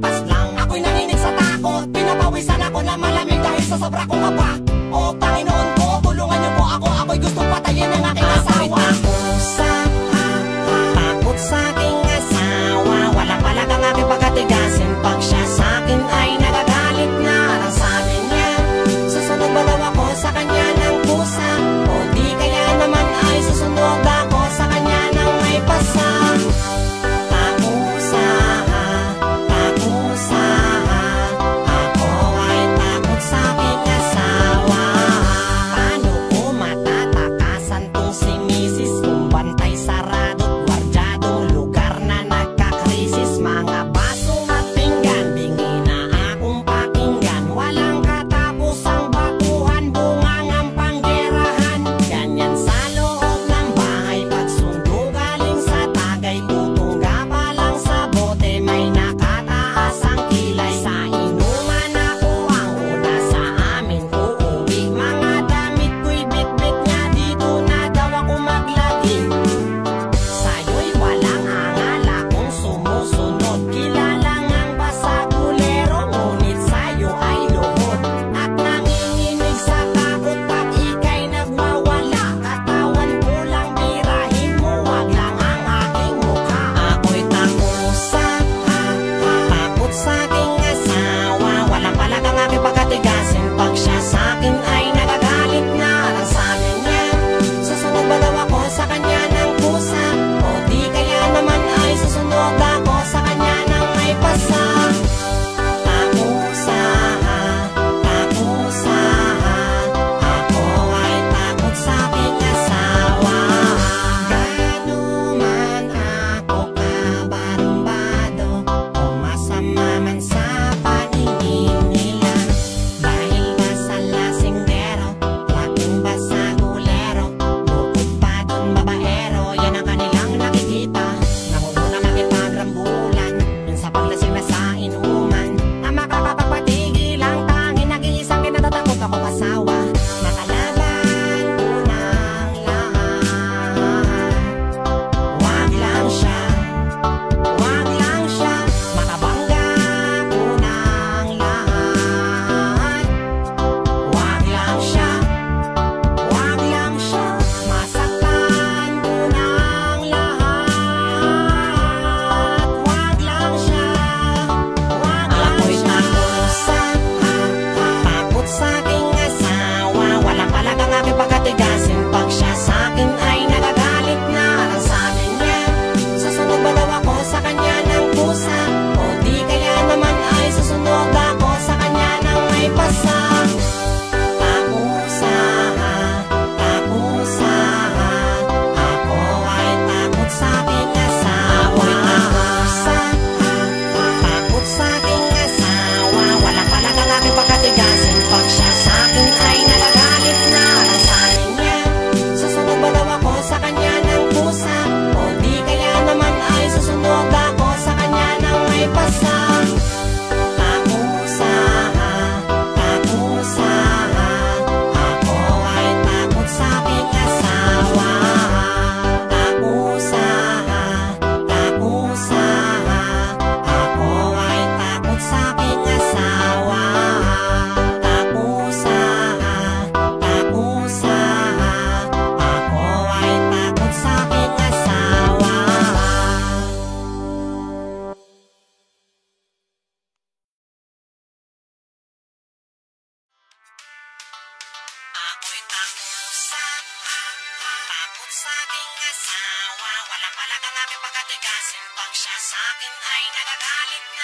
patas lang. Ako'y nanginig sa takot, pinapawisan ako na malamig dahil sa sobra kong kaba. O Panginoon ko, tulungan niyo po ako, ako'y gustong patayin ng aking asawa. Takot sa aking asawa, walang palagang aking pagkatigasin. Pag siya sa'kin ay nagagalit na, ang sabi niya, susunod ba daw ako sa kanya ng pusa? O di kaya naman ay susunod ako sa kanya ng may pasa. Takot sa aking asawa, walang palagang aking pagkatigasin. Pag siya sa'kin ay nagagalit na